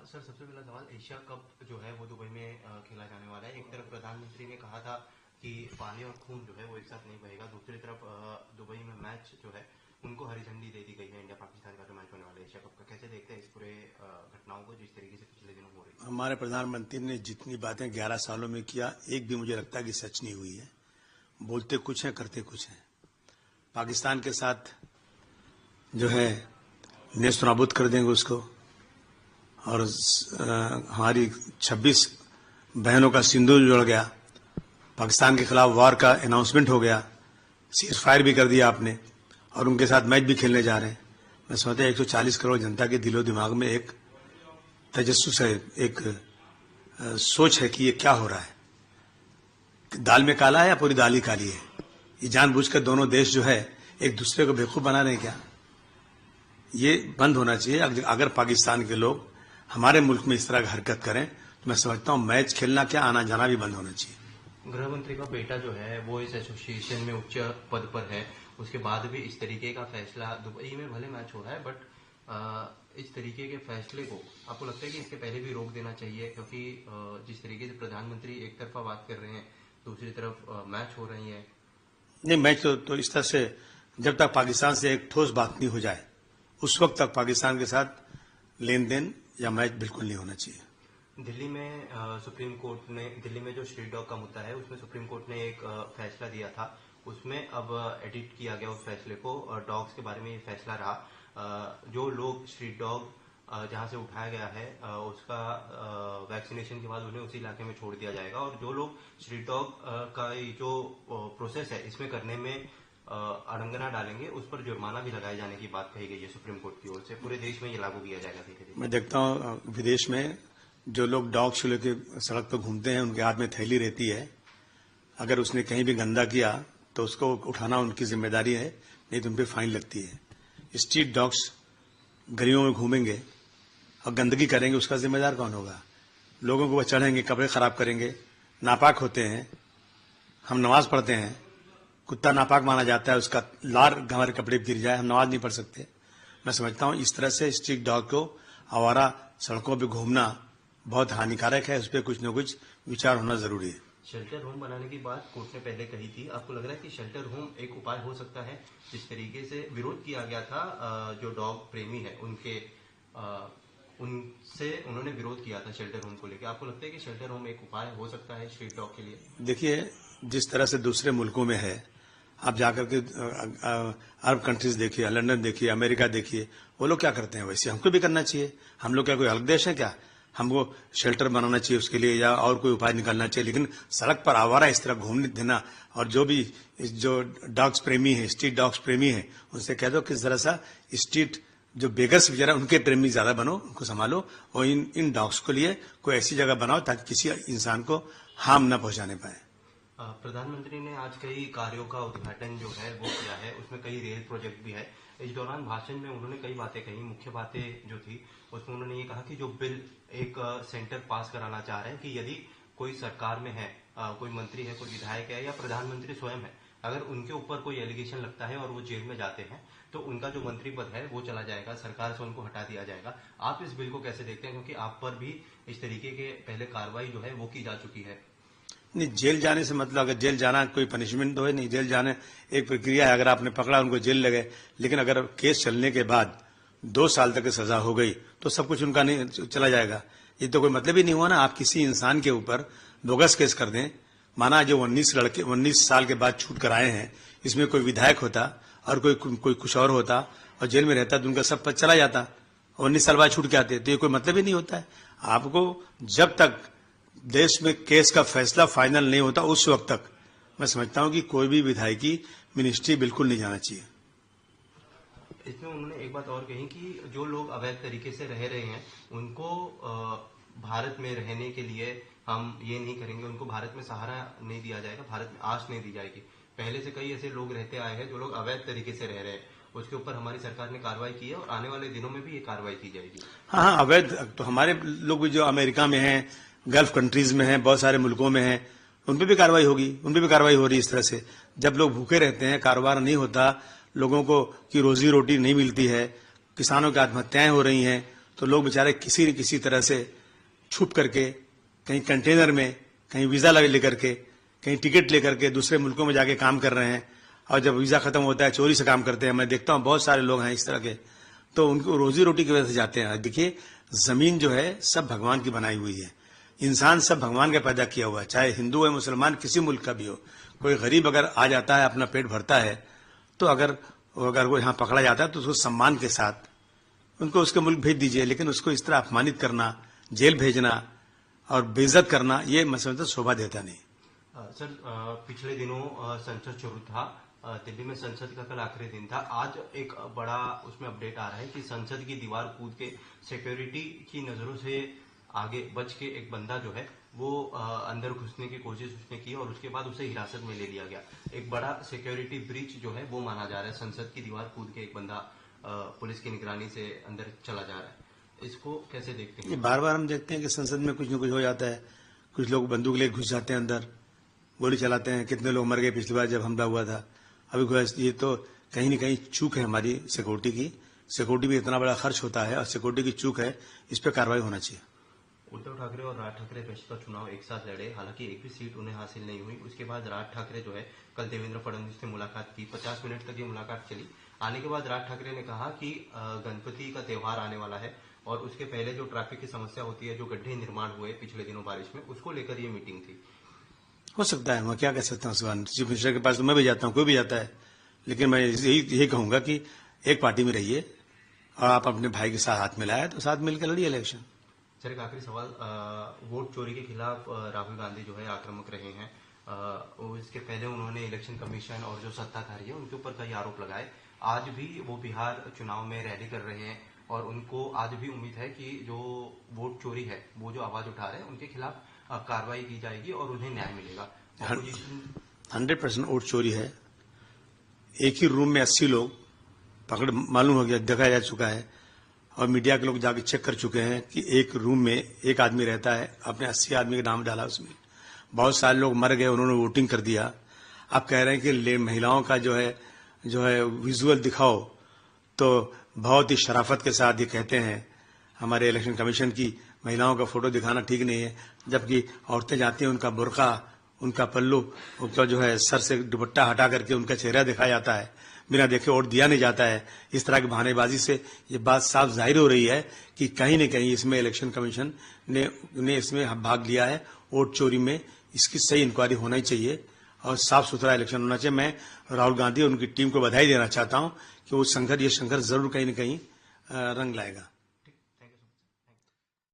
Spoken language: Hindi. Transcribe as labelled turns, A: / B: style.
A: सर सबसे पहला सवाल, एशिया कप जो है वो दुबई में खेला जाने वाला है। एक तरफ प्रधानमंत्री ने कहा था कि पानी और खून जो है वो एक साथ नहीं बहेगा, दूसरी तरफ दुबई में मैच जो है उनको हरी झंडी दे दी गई है। इंडिया पाकिस्तान का जो मैच होने वाला है एशिया कप का, कैसे देखते हैं इस पूरे घटनाओं को जिस तरीके से पिछले दिनों हो रही है?
B: हमारे प्रधानमंत्री ने जितनी बातें 11 सालों में किया, एक भी मुझे लगता है कि सच नहीं हुई है। बोलते कुछ है, करते कुछ है। पाकिस्तान के साथ जो है नेस्त नाबूद कर देंगे उसको, और हमारी 26 बहनों का सिंदूर जुड़ गया। पाकिस्तान के खिलाफ वार का अनाउंसमेंट हो गया, सीज फायर भी कर दिया आपने, और उनके साथ मैच भी खेलने जा रहे हैं। मैं समझता हूं 140 करोड़ जनता के दिलो दिमाग में एक तजस्सुस है, एक सोच है कि ये क्या हो रहा है, दाल में काला है या पूरी दाल ही काली है। ये जानबूझकर दोनों देश जो है एक दूसरे को बेवकूफ बना रहे हैं क्या? ये बंद होना चाहिए। अगर पाकिस्तान के लोग हमारे मुल्क में इस तरह की हरकत करें तो मैं समझता हूं मैच खेलना क्या, आना जाना भी बंद होना चाहिए।
A: गृह मंत्री का बेटा जो है वो इस एसोसिएशन में उच्च पद पर है, उसके बाद भी इस तरीके का फैसला, दुबई में भले मैच हो रहा है बट इस तरीके के फैसले को आपको लगता है कि इसके पहले भी रोक देना चाहिए? क्योंकि जिस तरीके से प्रधानमंत्री एक तरफा बात कर रहे हैं, दूसरी तरफ मैच हो रही है।
B: नहीं, मैच तो इस तरह से जब तक पाकिस्तान से एक ठोस बात नहीं हो जाए उस वक्त तक पाकिस्तान के साथ लेन देन या मैच बिल्कुल नहीं होना चाहिए।
A: दिल्ली में सुप्रीम कोर्ट ने, दिल्ली में जो स्ट्रीट डॉग का मुद्दा है उसमें सुप्रीम कोर्ट ने एक फैसला दिया था, उसमें अब एडिट किया गया उस फैसले को। डॉग्स के बारे में ये फैसला रहा, जो लोग स्ट्रीट डॉग जहां से उठाया गया है उसका वैक्सीनेशन के बाद उन्हें उसी इलाके में छोड़ दिया जाएगा, और जो लोग स्ट्रीट डॉग का जो प्रोसेस है इसमें करने में अड़ंगना डालेंगे उस पर जुर्माना भी लगाए जाने की बात कही गई है सुप्रीम कोर्ट की ओर से। पूरे देश में ये लागू किया जाएगा धीरे धीरे।
B: मैं देखता हूं विदेश में जो लोग डॉग शो लेके सड़क पर घूमते हैं उनके हाथ में थैली रहती है, अगर उसने कहीं भी गंदा किया तो उसको उठाना उनकी जिम्मेदारी है, नहीं तो उन पर फाइन लगती है। स्ट्रीट डॉग्स गलियों में घूमेंगे और गंदगी करेंगे, उसका जिम्मेदार कौन होगा? लोगों को वो चढ़ेंगे, कपड़े खराब करेंगे, नापाक होते हैं। हम नमाज पढ़ते हैं, कुत्ता नापाक माना जाता है, उसका लार हमारे कपड़े गिर जाए, हम नमाज नहीं पढ़ सकते। मैं समझता हूं इस तरह से स्ट्रीट डॉग को आवारा सड़कों पे घूमना बहुत हानिकारक है, उस पर कुछ न कुछ विचार होना जरूरी है।
A: शेल्टर होम बनाने की बात कोर्ट ने पहले कही थी, आपको लग रहा है कि शेल्टर होम एक उपाय हो सकता है? जिस तरीके से विरोध किया गया था जो डॉग प्रेमी है उनके उनसे उन्होंने विरोध किया था शेल्टर होम को लेकर, आपको लगता है कि शेल्टर होम एक उपाय हो सकता है स्ट्रीट डॉग के लिए?
B: देखिए, जिस तरह से दूसरे मुल्कों में है, आप जाकर के अरब कंट्रीज देखिए, लंदन देखिए, अमेरिका देखिए, वो लोग क्या करते हैं, वैसे हमको भी करना चाहिए। हम लोग क्या कोई अलग देश है क्या? हमको शेल्टर बनाना चाहिए उसके लिए या और कोई उपाय निकालना चाहिए, लेकिन सड़क पर आवारा इस तरह घूमने देना। और जो डॉग्स प्रेमी है, स्ट्रीट डॉग्स प्रेमी है, उनसे कह दो किस तरह सा स्ट्रीट जो बेगर्स बेचारा उनके प्रेमी ज्यादा बनो, उनको संभालो, और इन डॉग्स के लिए कोई ऐसी जगह बनाओ ताकि किसी इंसान को हार्म न पहुंचाने पाए।
A: प्रधानमंत्री ने आज कई कार्यों का उद्घाटन जो है वो किया है, उसमें कई रेल प्रोजेक्ट भी है। इस दौरान भाषण में उन्होंने कई बातें कही, मुख्य बातें जो थी उसमें उन्होंने ये कहा कि जो बिल एक सेंटर पास कराना चाह रहे हैं कि यदि कोई सरकार में है, कोई मंत्री है, कोई विधायक है या प्रधानमंत्री स्वयं है, अगर उनके ऊपर कोई एलिगेशन लगता है और वो जेल में जाते हैं तो उनका जो मंत्री पद है वो चला जाएगा, सरकार से उनको हटा दिया जाएगा। आप इस बिल को कैसे देखते हैं, क्योंकि आप पर भी इस तरीके के पहले कार्रवाई जो है वो की जा चुकी है?
B: नहीं, जेल जाने से मतलब, अगर जेल जाना कोई पनिशमेंट तो है नहीं, जेल जाने एक प्रक्रिया है। अगर आपने पकड़ा उनको जेल लगे, लेकिन अगर केस चलने के बाद 2 साल तक की सजा हो गई तो सब कुछ उनका नहीं चला जाएगा। ये तो कोई मतलब ही नहीं हुआ ना। आप किसी इंसान के ऊपर बोगस केस कर दें, माना जो 19 साल के बाद छूट कर आए हैं, इसमें कोई विधायक होता और कोई कुछ और होता और जेल में रहता तो उनका सब पद चला जाता, 19 साल बाद छूट के आते, तो ये कोई मतलब ही नहीं होता है। आपको जब तक देश में केस का फैसला फाइनल नहीं होता उस वक्त तक मैं समझता हूं कि कोई भी विधायकी मिनिस्ट्री बिल्कुल नहीं जाना चाहिए।
A: इसमें उन्होंने एक बात और कही कि जो लोग अवैध तरीके से रह रहे हैं उनको भारत में रहने के लिए हम ये नहीं करेंगे, उनको भारत में सहारा नहीं दिया जाएगा, भारत में आश नहीं दी जाएगी। पहले से कई ऐसे लोग रहते आए हैं जो लोग अवैध तरीके से रह रहे हैं, उसके ऊपर हमारी सरकार ने कार्रवाई की है और आने वाले दिनों में भी ये कार्रवाई की जाएगी।
B: हाँ, अवैध तो हमारे लोग भी जो अमेरिका में हैं, गल्फ कंट्रीज में हैं, बहुत सारे मुल्कों में हैं, उन पर भी कार्रवाई होगी, उन पर भी कार्रवाई हो रही है। इस तरह से जब लोग भूखे रहते हैं, कारोबार नहीं होता, लोगों को की रोजी रोटी नहीं मिलती है, किसानों की आत्महत्याएं हो रही हैं, तो लोग बेचारे किसी न किसी तरह से छुप करके कहीं कंटेनर में, कहीं वीजा लेकर के, कहीं टिकट लेकर के दूसरे मुल्कों में जाके काम कर रहे हैं, और जब वीजा खत्म होता है चोरी से काम करते हैं। मैं देखता हूं बहुत सारे लोग हैं इस तरह के, तो उनको रोजी रोटी की वजह से जाते हैं। देखिए, जमीन जो है सब भगवान की बनाई हुई है, इंसान सब भगवान का पैदा किया हुआ है, चाहे हिंदू है, मुसलमान, किसी मुल्क का भी हो। कोई गरीब अगर आ जाता है, अपना पेट भरता है, तो अगर वो यहाँ पकड़ा जाता है तो उसको सम्मान के साथ उनको उसके मुल्क भेज दीजिए। लेकिन उसको इस तरह अपमानित करना, जेल भेजना और बेइज्जत करना, ये मैं समझता शोभा देता नहीं।
A: सर, पिछले दिनों संसद शुरू था, दिल्ली में संसद का कल आखिरी दिन था। आज एक बड़ा उसमें अपडेट आ रहा है कि संसद की दीवार कूद के सिक्योरिटी की नजरों से आगे बच के एक बंदा जो है वो अंदर घुसने की कोशिश उसने की और उसके बाद उसे हिरासत में ले लिया गया। एक बड़ा सिक्योरिटी ब्रीच जो है वो माना जा रहा है। संसद की दीवार कूद के एक बंदा पुलिस की निगरानी से अंदर चला जा रहा है। इसको कैसे देखते हैं?
B: ये बार बार हम देखते हैं कि संसद में कुछ न कुछ हो जाता है। कुछ लोग बंदूक लेकर घुस जाते हैं अंदर, गोली चलाते हैं। कितने लोग मर गए पिछली बार जब हमला हुआ था। अभी ये तो कहीं न कहीं चूक है हमारी सिक्योरिटी की। सिक्योरिटी भी इतना बड़ा खर्च होता है और सिक्योरिटी की चूक है, इस पर कार्रवाई होना चाहिए।
A: उद्धव ठाकरे और राज ठाकरे पेशवा चुनाव एक साथ लड़े, हालांकि एक भी सीट उन्हें हासिल नहीं हुई। उसके बाद राज ठाकरे जो है कल देवेंद्र फडणवीस से मुलाकात की। 50 मिनट तक ये मुलाकात चली। आने के बाद राज ठाकरे ने कहा कि गणपति का त्योहार आने वाला है और उसके पहले जो ट्रैफिक की समस्या होती है, जो गड्ढे निर्माण हुए पिछले दिनों बारिश में, उसको लेकर ये मीटिंग थी।
B: हो सकता है, मैं क्या कह सकता हूँ। सवाल चीफ मिनिस्टर के पास तो मैं भी जाता हूँ, कोई भी जाता है, लेकिन मैं यही कहूंगा कि एक पार्टी में रहिए और आप अपने भाई के साथ हाथ मिलाए तो साथ मिलकर लड़िए इलेक्शन।
A: सर, एक आखिरी सवाल, वोट चोरी के खिलाफ राहुल गांधी जो है आक्रामक रहे हैं। इसके पहले उन्होंने इलेक्शन कमीशन और जो सत्ताधारी है उनके ऊपर कई आरोप लगाए। आज भी वो बिहार चुनाव में रैली कर रहे हैं और उनको आज भी उम्मीद है कि जो वोट चोरी है, वो जो आवाज उठा रहे हैं, उनके खिलाफ कार्रवाई की जाएगी और उन्हें न्याय मिलेगा।
B: 100% वोट चोरी है। एक ही रूम में 80 लोग पकड़, मालूम हो गया, देखा जा चुका है और मीडिया के लोग जाके चेक कर चुके हैं कि एक रूम में एक आदमी रहता है, अपने 80 आदमी का नाम डाला उसमें। बहुत सारे लोग मर गए, उन्होंने वोटिंग कर दिया। आप कह रहे हैं कि महिलाओं का जो है विजुअल दिखाओ, तो बहुत ही शराफत के साथ ये कहते हैं हमारे इलेक्शन कमीशन की महिलाओं का फोटो दिखाना ठीक नहीं है, जबकि औरतें जाती हैं उनका बुर्का, उनका पल्लू, उनका जो है सर से दुपट्टा हटा करके उनका चेहरा दिखाया जाता है, बिना देखे वोट दिया नहीं जाता है। इस तरह की बहानेबाजी से ये बात साफ जाहिर हो रही है कि कहीं न कहीं इसमें इलेक्शन कमीशन ने इसमें भाग लिया है, वोट चोरी में। इसकी सही इंक्वायरी होना ही चाहिए और साफ सुथरा इलेक्शन होना चाहिए। मैं राहुल गांधी और उनकी टीम को बधाई देना चाहता हूं कि ये संघर्ष जरूर कहीं न कहीं रंग लाएगा।